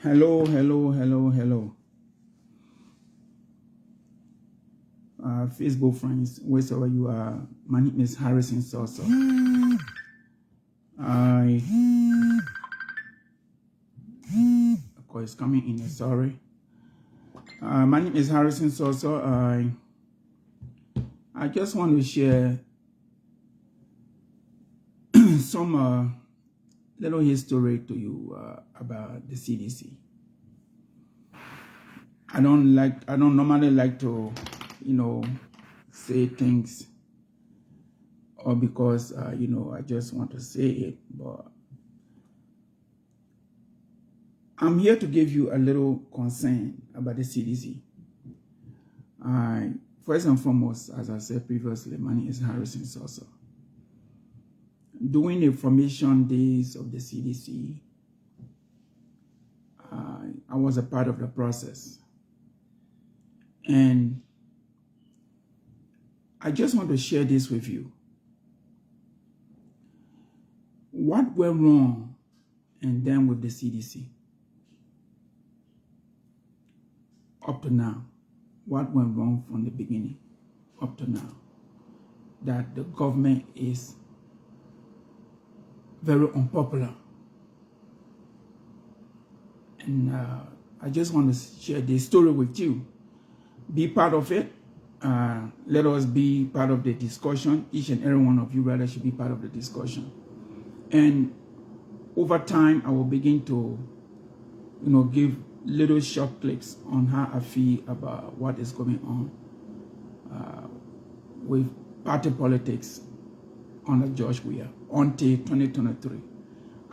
Hello, hello, hello, hello. Facebook friends, wherever you are, my name is Harrison Soso. Of course, coming in, sorry. My name is Harrison Soso. I just want to share some little history to you about the CDC. I don't normally like to, say things or because, I just want to say it, but I'm here to give you a little concern about the CDC. First and foremost, as I said previously, my name is Harrison Soso. During the formation days of the CDC, I was a part of the process. And I just want to share this with you. What went wrong and then with the CDC? Up to now, what went wrong from the beginning up to now? That the government is very unpopular. And I just want to share this story with you. Be part of it. Let us be part of the discussion. Each and every one of you rather should be part of the discussion. And over time, I will begin to, give little short clips on how I feel about what is going on with party politics under George Weah until 2023,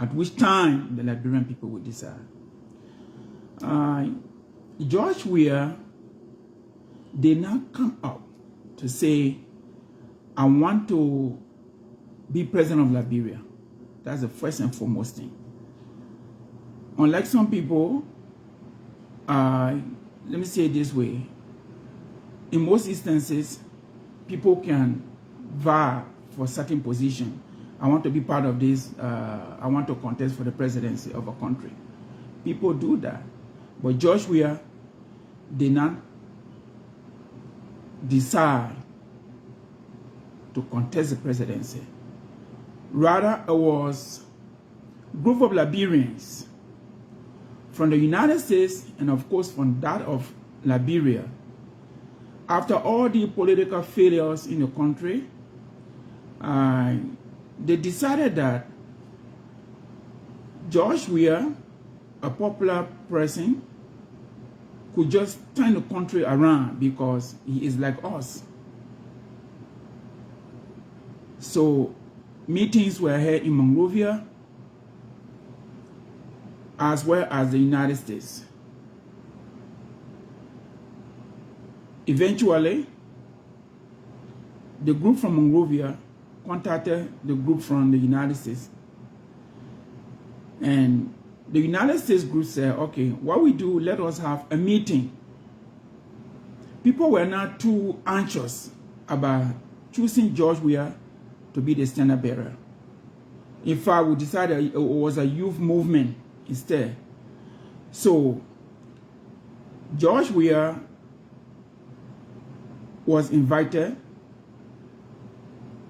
at which time the Liberian people will decide. George Weah did not come out to say, I want to be president of Liberia. That's the first and foremost thing. Unlike some people, let me say it this way. In most instances, people can vie for certain position. I want to be part of this. I want to contest for the presidency of a country. People do that. But George Weah did not decide to contest the presidency. Rather, it was a group of Liberians from the United States and, of course, from that of Liberia. After all the political failures in the country, they decided that George Weah, a popular person, could just turn the country around because he is like us. So meetings were held in Monrovia as well as the United States. Eventually, the group from Monrovia contacted the group from the United States. And the United States group said, okay, what we do, let us have a meeting. People were not too anxious about choosing George Weah to be the standard bearer. In fact, we decided it was a youth movement instead. So, George Weah was invited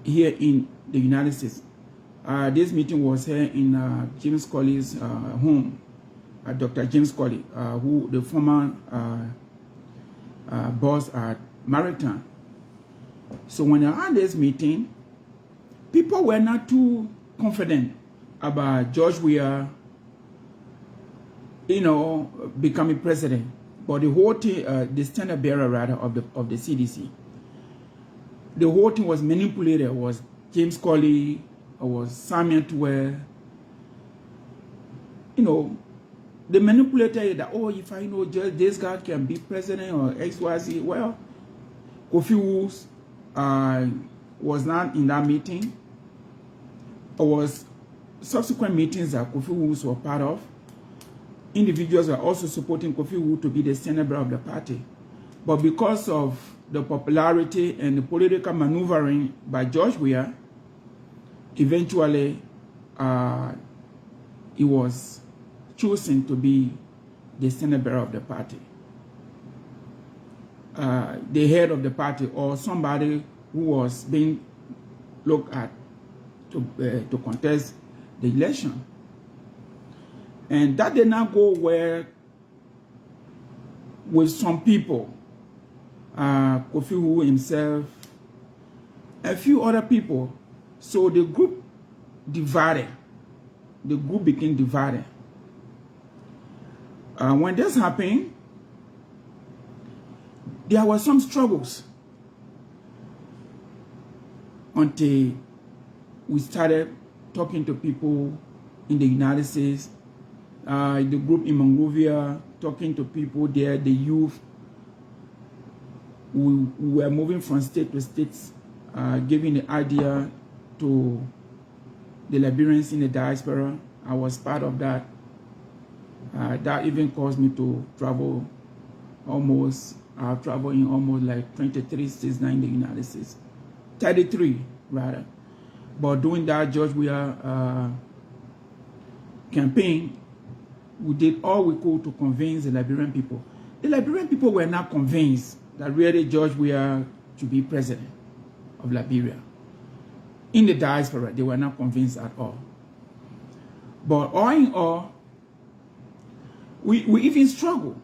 here in the United States. This meeting was here in James Colley's home, Dr. James Colley, who the former boss at Maritime. So when I had this meeting, people were not too confident about George Weah, becoming president. But the whole thing, the standard bearer rather of the CDC, the whole thing was manipulated. It was James Colley, it was Samuel Tuwe. They manipulated that, oh, if I know just this guy can be president or XYZ. Well, Kofi Woods was not in that meeting. It was subsequent meetings that Kofi Woods were part of. Individuals were also supporting Kofi Woods to be the standard bearer of the party. But because of the popularity and the political maneuvering by George Weah, eventually he was chosen to be the standard bearer of the party, the head of the party, or somebody who was being looked at to contest the election. And that did not go well with some people. Kofi Wu himself, a few other people. So the group divided. The group became divided. When this happened, there were some struggles until we started talking to people in the United States, the group in Monrovia, talking to people there, the youth. We were moving from state to state, giving the idea to the Liberians in the diaspora. I was part of that. That even caused me to travel almost, I've traveled in almost like 23 states now in the United States. 33, rather. But during that George Weah campaign, we did all we could to convince the Liberian people. The Liberian people were not convinced that really George Weah should be president of Liberia. In the diaspora, they were not convinced at all. But all in all, we even struggle.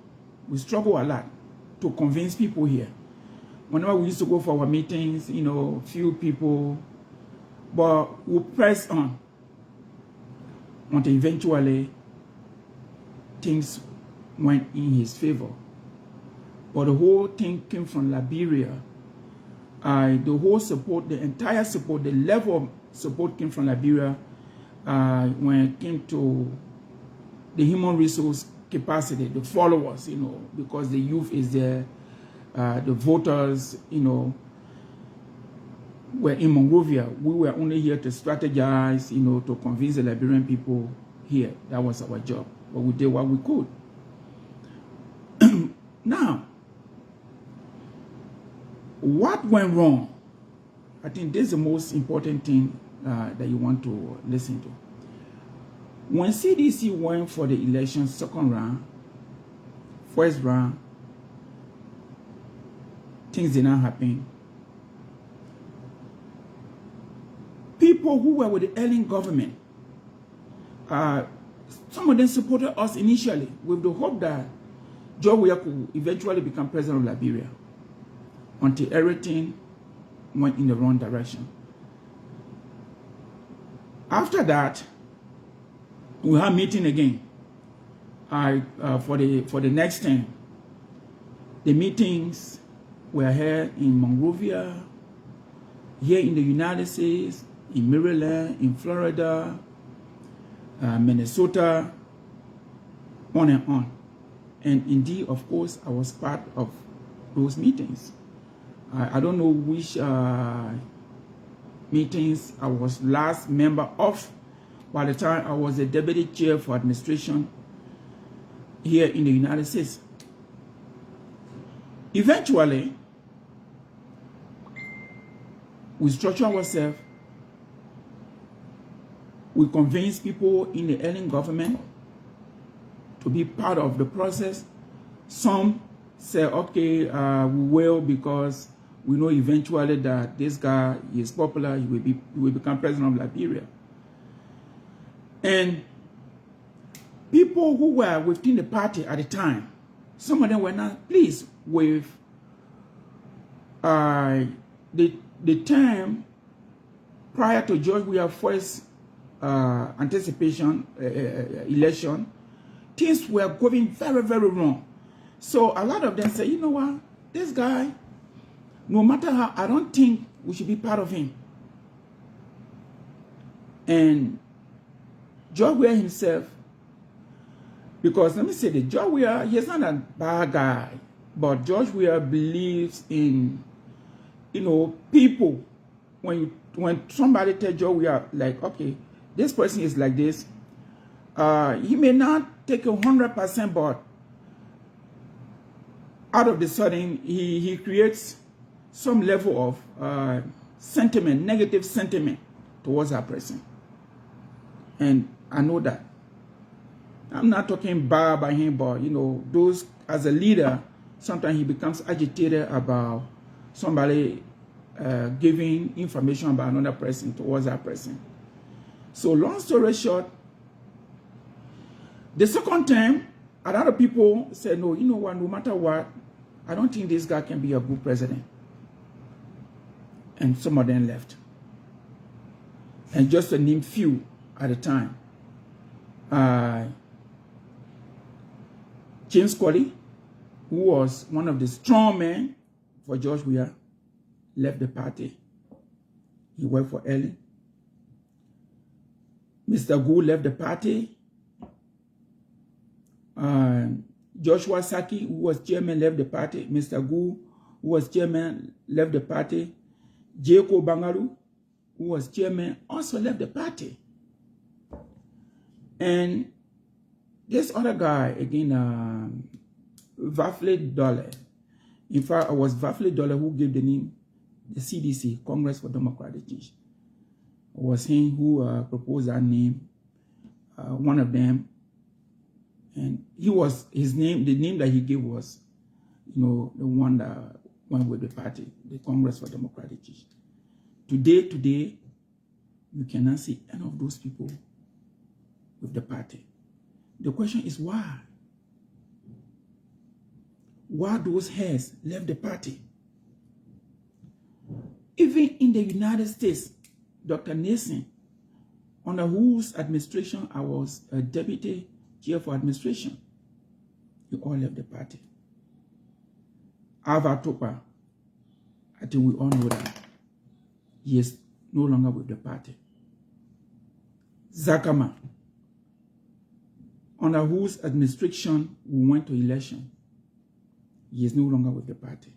We struggle a lot to convince people here. Whenever we used to go for our meetings, you know, few people, but we pressed on until eventually things went in his favor. But the whole thing came from Liberia. The whole support, the entire support, the level of support came from Liberia when it came to the human resource capacity, the followers, you know, because the youth is there, the voters, you know, were in Monrovia. We were only here to strategize, you know, to convince the Liberian people here. That was our job. But we did what we could. Now, what went wrong? I think this is the most important thing that you want to listen to. When CDC went for the election second round, first round, things did not happen. People who were with the Ellen government, some of them supported us initially with the hope that George Weah could eventually become president of Liberia, until everything went in the wrong direction. After that, we had a meeting again for the next time. The meetings were held in Monrovia, here in the United States, in Maryland, in Florida, Minnesota, on and on. And indeed, of course, I was part of those meetings. I don't know which meetings I was last member of. By the time I was the deputy chair for administration here in the United States. Eventually, we structured ourselves. We convinced people in the Ellen government to be part of the process. Some said, okay, we will, because we know eventually that this guy is popular, he will become president of Liberia. And people who were within the party at the time, some of them were not pleased with the term prior to George Weah's first anticipation election. Things were going very, very wrong. So a lot of them say, you know what, this guy, no matter how, I don't think we should be part of him. And George Weah himself, because let me say that George Weah, he's not a bad guy, but George Weah believes in, you know, people. When somebody tells George Weah, like, okay, this person is like this, he may not take 100%, but out of the sudden, he creates some level of sentiment, negative sentiment towards that person. And I know that. I'm not talking bad about him, but you know, those as a leader, sometimes he becomes agitated about somebody giving information about another person towards that person. So long story short, the second time, a lot of people said, no, you know what, no matter what, I don't think this guy can be a good president. And some of them left. And just to name few at a time. James Colley, who was one of the strong men for George Weah, left the party. He worked for Ellen. Mr. Gould left the party. Joshua Saki, who was chairman, left the party. Mr. Gould, who was chairman, left the party. Jacob Bangaru, who was chairman, also left the party. And this other guy, again, Vafle Dollar. In fact, it was Vafle Dollar who gave the name, the CDC, Congress for Democratic Change. It was him who proposed that name, one of them. And he was, his name, the name that he gave was, you know, the one that went with the party, the Congress for Democratic Change. Today, you cannot see any of those people with the party. The question is why? Why those heads left the party? Even in the United States, Dr. Nixon, under whose administration I was a deputy chair for administration, you all left the party. Alva Topa, I think we all know that he is no longer with the party. Zakama, under whose administration we went to election, he is no longer with the party.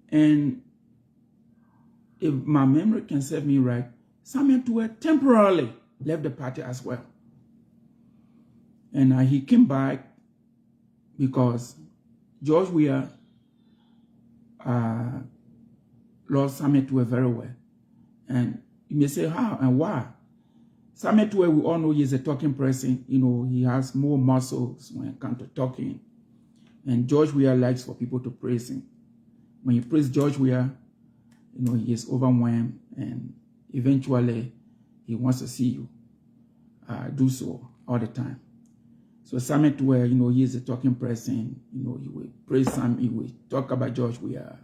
And if my memory can serve me right, Samuel Tuwe temporarily left the party as well. And he came back because George Weah lost Samuel Tuwe very well. And you may say, how and why? Samuel Tuwe, we all know he is a talking person. You know, he has more muscles when it comes to talking. And George Weah likes for people to praise him. When you praise George Weah, you know, he is overwhelmed, and eventually he wants to see you do so all the time. So Samuel Tuwe, you know, he is a talking person. You know, he will praise Sam, he will talk about George Weah,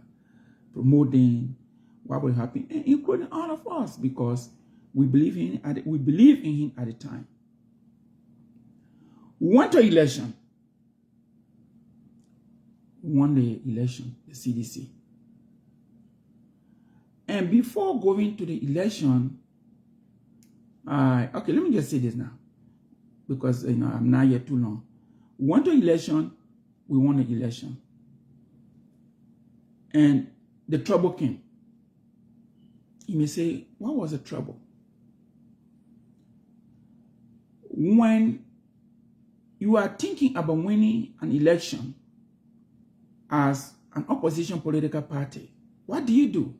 promoting what will happen, including all of us, because we believe in him at the time. We went to election. We won the election, the CDC. And before going to the election, okay, let me just say this now, because you know I'm not here too long. We went to election, we won the election, and the trouble came. You may say, what was the trouble? When you are thinking about winning an election as an opposition political party, what do?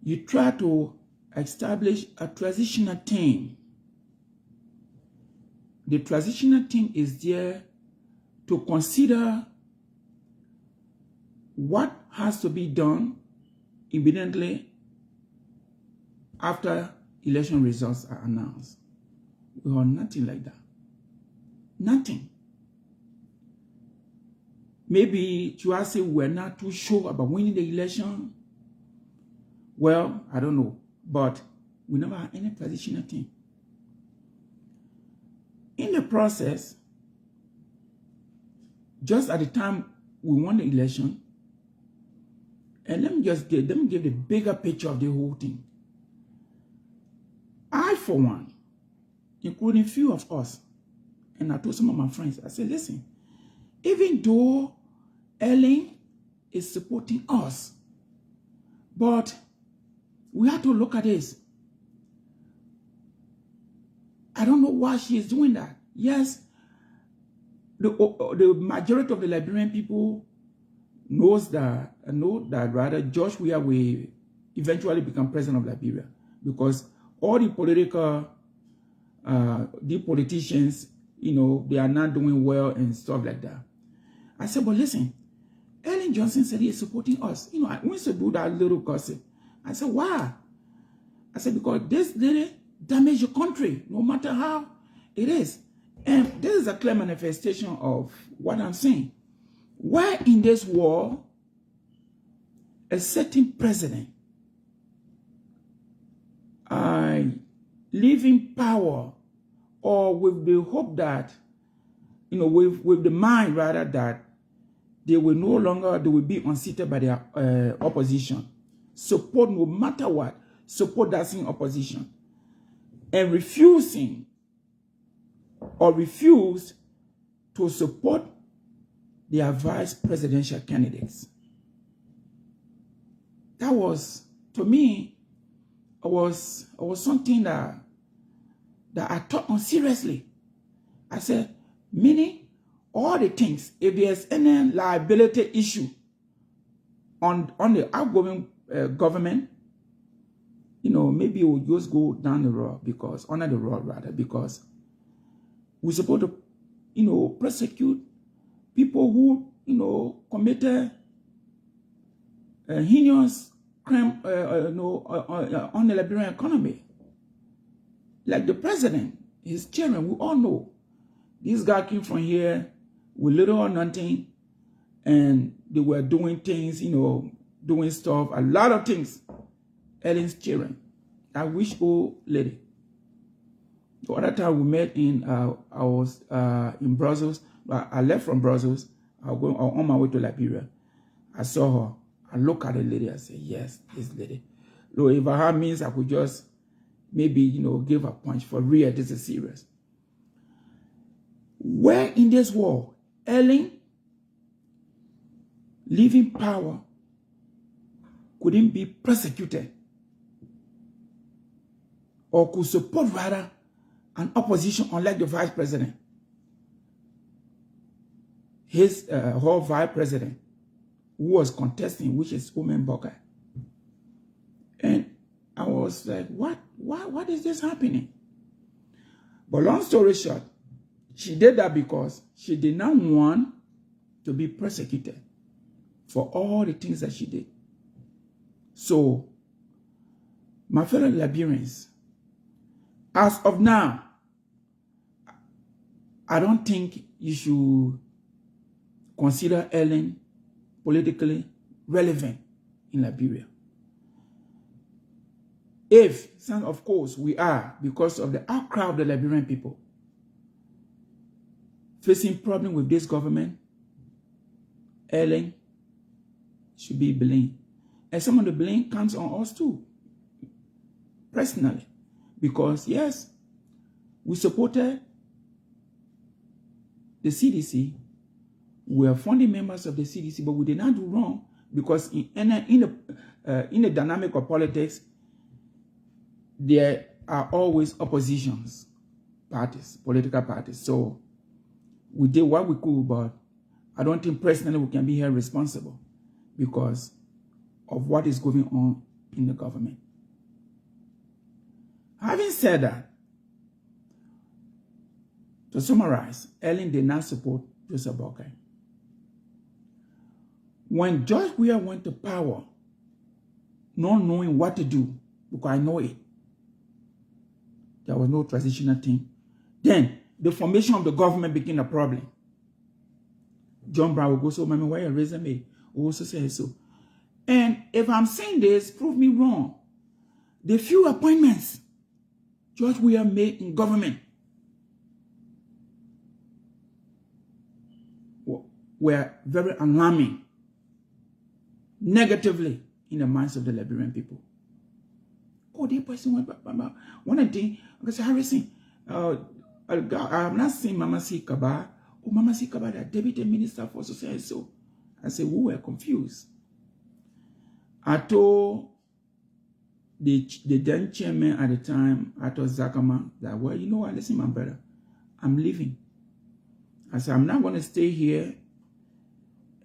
You try to establish a transitional team. The transitional team is there to consider what has to be done immediately after election results are announced. We have nothing like that. Nothing. Maybe you say we're not too sure about winning the election. Well, I don't know, but we never had any transitional team. In the process, just at the time we won the election, and let me give the bigger picture of the whole thing. I, for one, including few of us, and I told some of my friends, I said, listen, even though Ellen is supporting us, but we have to look at this. I don't know why she is doing that. Yes, the majority of the Liberian people know that rather George Weah will eventually become president of Liberia, because all the political the politicians, they are not doing well and stuff like that. I said, but listen, Ellen Johnson said he is supporting us. I went to do that little gossip. I said, why? I said, because this lady damaged your country, no matter how it is. And this is a clear manifestation of what I'm saying. Where in this war, a certain president leaving power, or with the hope that, with the mind rather that they will be unseated by their opposition. Support no matter what, support that same opposition. And refuse to support their vice presidential candidates. That was, to me, it was something that I took on seriously. I said, meaning all the things, if there's any liability issue on the outgoing government, maybe we'll just go down the road, because under the road rather, because we're supposed to, prosecute people who, committed heinous crime, on the Liberian economy. Like the president, his chairman, we all know. This guy came from here with little or nothing, and they were doing things, doing stuff, a lot of things. Ellen's children, that wish old lady. The other time we met I was in Brussels. I left from Brussels. I was on my way to Liberia. I saw her. I looked at the lady. I said, yes, this lady. So if I had means, I could just maybe, give a punch. For real, this is serious. Where in this war, Ellen, leaving power, couldn't be prosecuted, or could support rather an opposition, unlike the vice president. His whole vice president, who was contesting, which is Umen Boka. And I was like, what is this happening? But long story short, she did that because she did not want to be persecuted for all the things that she did. So, my fellow Liberians, as of now, I don't think you should consider Ellen politically relevant in Liberia. Of course, we are, because of the outcry of the Liberian people, facing problem with this government, Ellen should be blamed. And some of the blame comes on us too, personally. Because, yes, we supported the CDC. We are founding members of the CDC, but we did not do wrong, because in the dynamic of politics, there are always oppositions parties, political parties. So we did what we could, but I don't think personally we can be held responsible because of what is going on in the government. Having said that, to summarize, Ellen did not support Joseph Boakai. When George Weah went to power, not knowing what to do, because I know it, there was no transitional team. Then the formation of the government became a problem. John Brown will go, so, Mama, why you raising me? Also say so. And if I'm saying this, prove me wrong. The few appointments George Weah made in government were very alarming, negatively in the minds of the Liberian people. Oh, the person went back. One of the things, Harrison, I have not seen Mama C. Kaba. Oh, Mama C. Kaba, the deputy minister for society. So I said, we were confused. I told the then chairman at the time, Ato Zakama, that, well, you know what, listen, my brother, I'm leaving. I said, I'm not going to stay here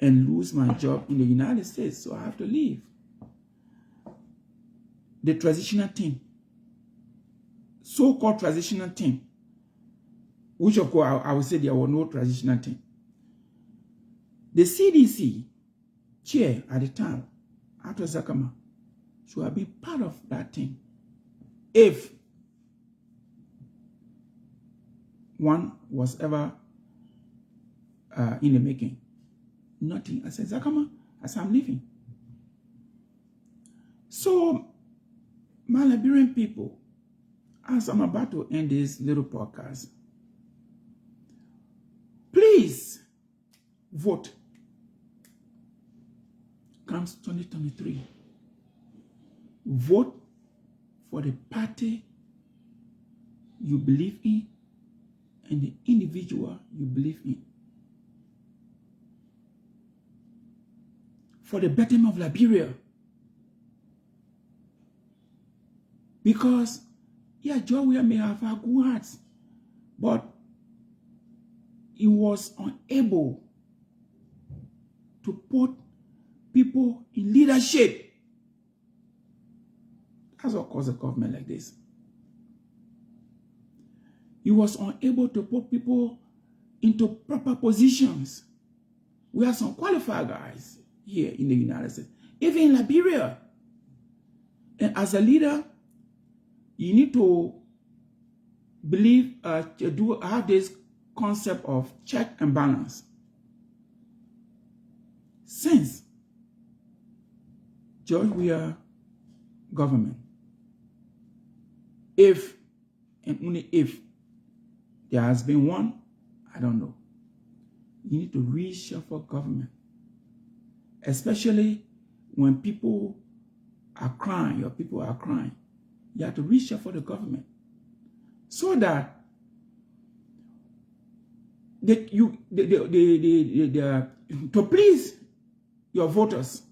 and lose my job in the United States, so I have to leave. The transitional team so-called transitional team, which of course I would say there was no transitional team. The CDC chair at the time, Arthur Zakama, should have been part of that team if one was ever in the making. Nothing. I said, Zakama, as I'm leaving. So, my Liberian people, as I'm about to end this little podcast, please vote. Comes 2023. Vote for the party you believe in and the individual you believe in. For the betterment of Liberia. Because, yeah, George Weah may have had good hearts, but he was unable to put people in leadership. That's what caused a government like this. He was unable to put people into proper positions. We have some qualified guys here in the United States, even in Liberia. And as a leader, you need to believe, have this concept of check and balance. Since George Weah government, if and only if there has been one, I don't know, you need to reshuffle government, especially when people are crying, your people are crying. You have to reshuffle the government so that to please your voters.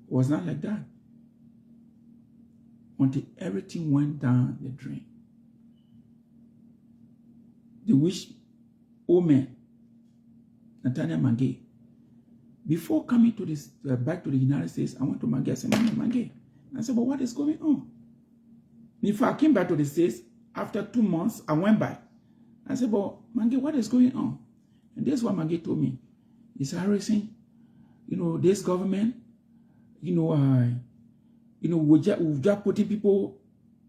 It was not like that until everything went down the drain. The wish woman, Nathaniel Mangue, before coming to this back to the United States, I went to Mangue. I said, Mangue. I said, but what is going on? If I came back to the States after 2 months, I went back. I said, but Mangue, what is going on? And this is what Mangue told me. He said, Harrison, this government, we're just putting people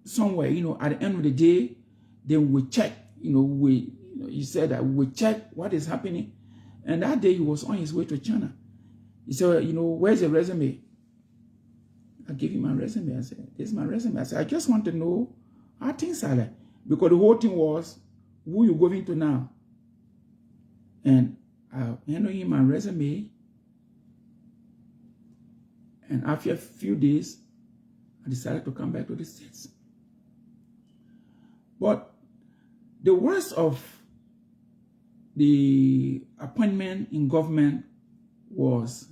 somewhere, at the end of the day, then we check, he said that we check what is happening. And that day he was on his way to China. He said, where's your resume? I gave him my resume. I said, this is my resume. I said, I just want to know how things are like. Because the whole thing was, who you going to now? And I handed him my resume. And after a few days, I decided to come back to the States. But the worst of the appointment in government was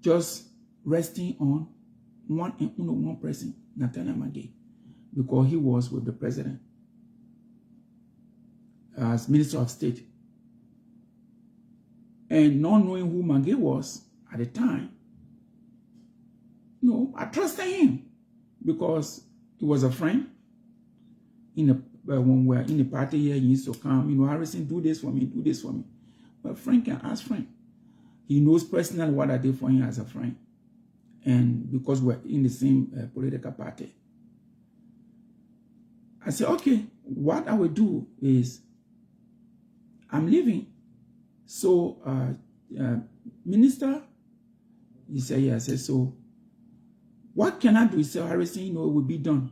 just resting on one person, Nathaniel Mangue, because he was with the president as Minister of State. And not knowing who Mangue was at the time, I trusted him because he was a friend. When we're in the party here, he used to come, Harrison, do this for me, do this for me. But friend can ask friend. He knows personally what I did for him as a friend. And because we're in the same political party. I said, okay, what I will do is, I'm leaving. So, Minister, he said, yeah. I said, so, what can I do? He said, Harrison, it will be done.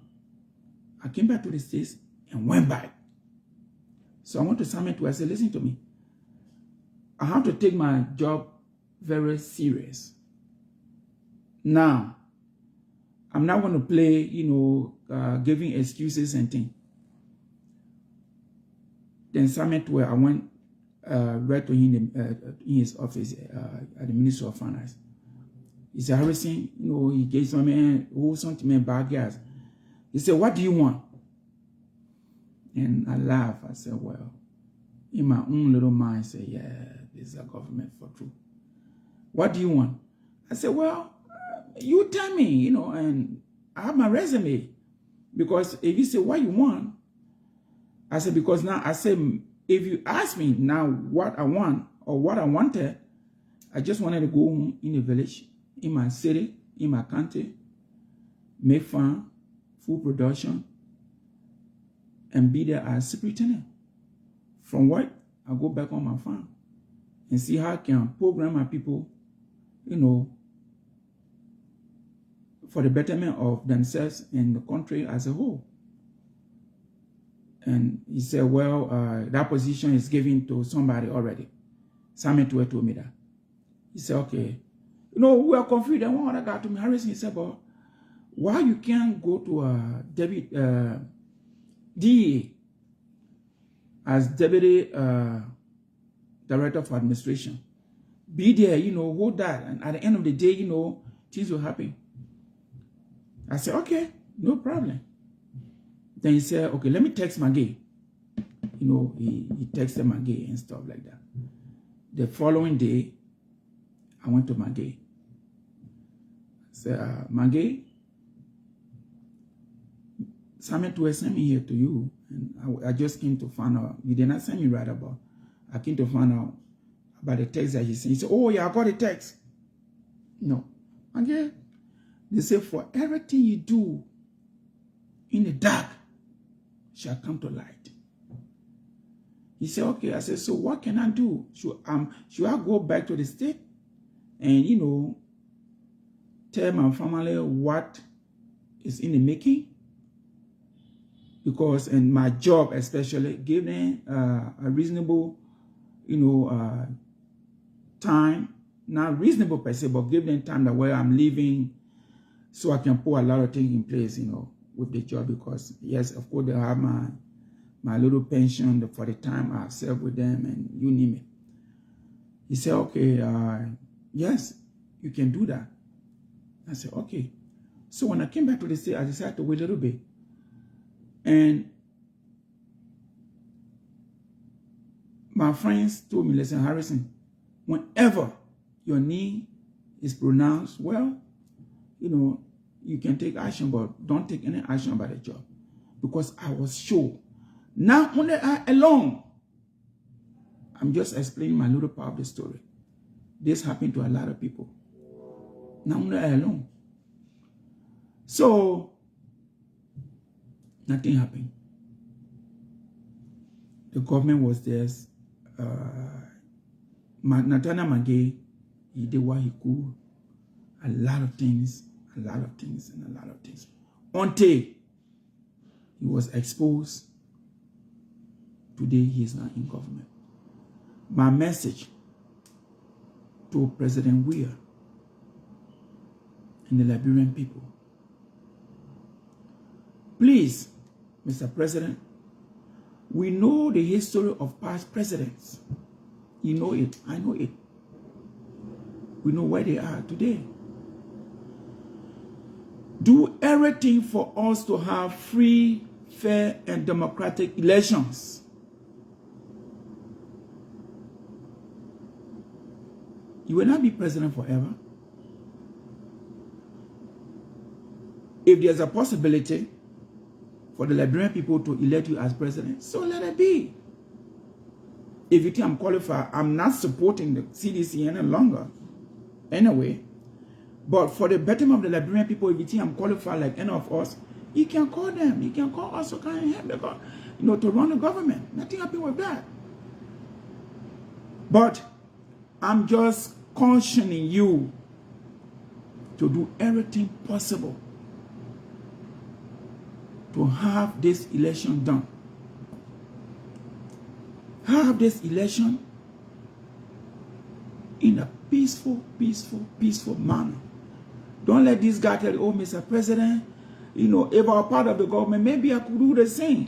I came back to the States and went back. So I went to Summit where I said, listen to me. I have to take my job very serious. Now, I'm not going to play, giving excuses and things. Then Summit where I went right to him in his office at the Ministry of Finance. He said, Harrison, he gave some who something bad gas. He said, what do you want? And I laughed. I said, well, in my own little mind, I said, yeah, this is a government for true. What do you want? I said, well, you tell me, and I have my resume. Because if you say what you want, I said, because now I said, if you ask me now what I want or what I wanted, I just wanted to go home in the village, in my city, in my country, make farm, food production, and be there as superintendent. From work, I go back on my farm and see how I can program my people, you know, for the betterment of themselves and the country as a whole. And he said, well, that position is given to somebody already. Samuel Tuwe told me that. He said, okay. You know, we are confused. And one other guy to me, Harrison, he said, but why you can't go to DEA as Deputy Director for Administration? Be there, you know, hold that. And at the end of the day, you know, things will happen. I said, okay, no problem. Then he said, okay, let me text Maggie. You know, he texted Maggie and stuff like that. The following day, I went to Maggie. I said, Maggie, Samuel Tuwe sent me here to you. And I just came to find out. You did not send me right about. I came to find out about the text that he sent. He said, oh, yeah, I got the text. No. Maggie, they say, for everything you do in the dark shall come to light. He said, okay. I said, so what can I do? Should I go back to the state and, you know, tell my family what is in the making? Because in my job especially, give them a reasonable, you know, time, not reasonable per se, but give them time that where I'm leaving so I can put a lot of things in place, you know, with the job. Because yes, of course, they have my little pension for the time I've served with them and you name it. He said, okay, yes, you can do that. I said, okay. So when I came back to the state, I decided to wait a little bit. And my friends told me, listen, Harrison, whenever your need is pronounced well, you know, you can take action, but don't take any action about the job. Because I was sure. Now, only I alone, I'm just explaining my little part of the story. This happened to a lot of people. Now, only I alone. So, nothing happened. The government was there. Nathaniel Magee, he did what he could. A lot of things. Until he was exposed. Today he is not in government. My message to President Weah and the Liberian people. Please, Mr. President, we know the history of past presidents. You know it. I know it. We know where they are today. Do everything for us to have free, fair, and democratic elections. You will not be president forever. If there's a possibility for the Liberian people to elect you as president, so let it be. If you think I'm qualified, I'm not supporting the CDC any longer. Anyway, but for the betterment of the Liberian people, if you think I'm qualified like any of us, you can call them. You can call us to come and help because, you know, to run the government. Nothing happened with that. But I'm just cautioning you to do everything possible to have this election done. Have this election in a peaceful manner. Don't let this guy tell you, oh, Mr. President, you know, if I were part of the government, maybe I could do the same.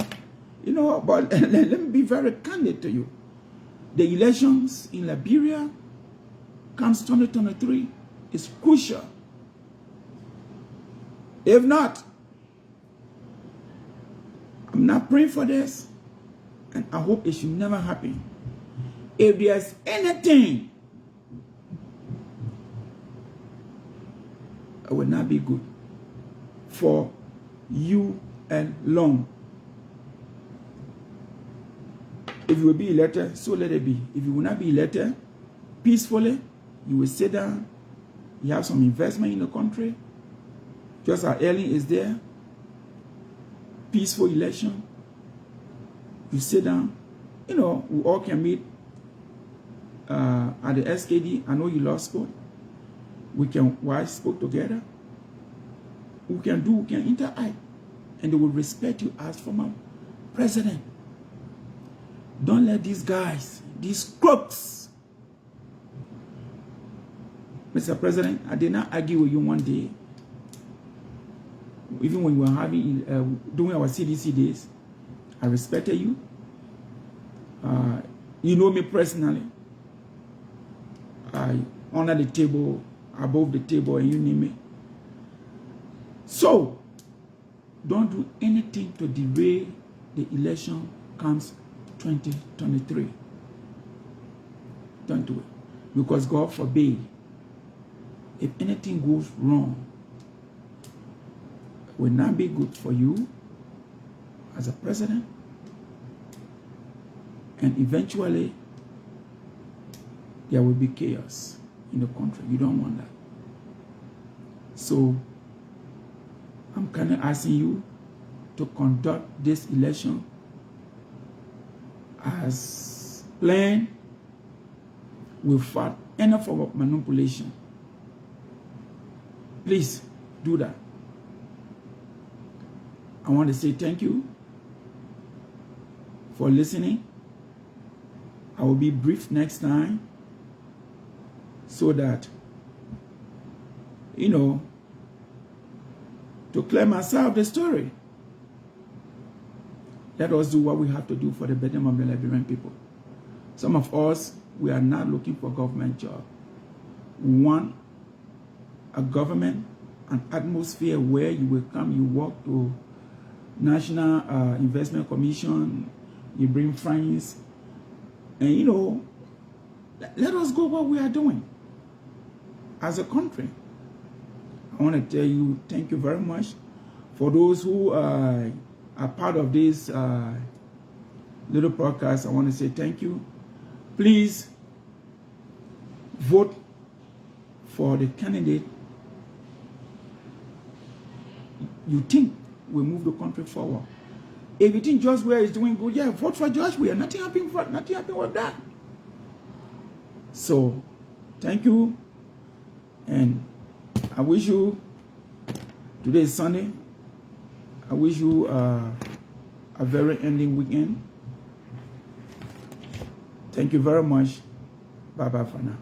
You know, but let me be very candid to you. The elections in Liberia comes 2023 is crucial. If not, I'm not praying for this, and I hope it should never happen. If there's anything, it will not be good for you alone. If you will be elected, so let it be. If you will not be elected peacefully, you will sit down, you have some investment in the country, just as Ellen is there, peaceful election, you sit down, you know, we all can meet at the SKD. I know you lost sport. We can spoke together. We can interact, and they will respect you as former president. Don't let these guys, these crooks. Mr. President, I did not argue with you one day. Even when we were having doing our CDC days, I respected you. You know me personally. I honor the table, above the table, and you name me. So, don't do anything to derail the election comes 2023. Don't do it. Because God forbid, if anything goes wrong, it will not be good for you as a president. And eventually, there will be chaos in the country. You don't want that. So, I'm kind of asking you to conduct this election as planned without any form of manipulation. Please do that. I want to say thank you for listening. I will be brief next time so that, you know, to clear myself the story. Let us do what we have to do for the betterment of the Liberian people. Some of us, we are not looking for government job. We want a government, an atmosphere where you will come, you walk to National Investment Commission, you bring friends, and you know, let us go what we are doing as a country. I want to tell you, thank you very much. For those who are part of this little podcast, I want to say thank you. Please vote for the candidate you think will move the country forward. If you think George Weah is doing good, yeah, vote for George Weah. Nothing happened with that. So, thank you. And I wish you, today is Sunday, I wish you a very ending weekend. Thank you very much. Bye-bye for now.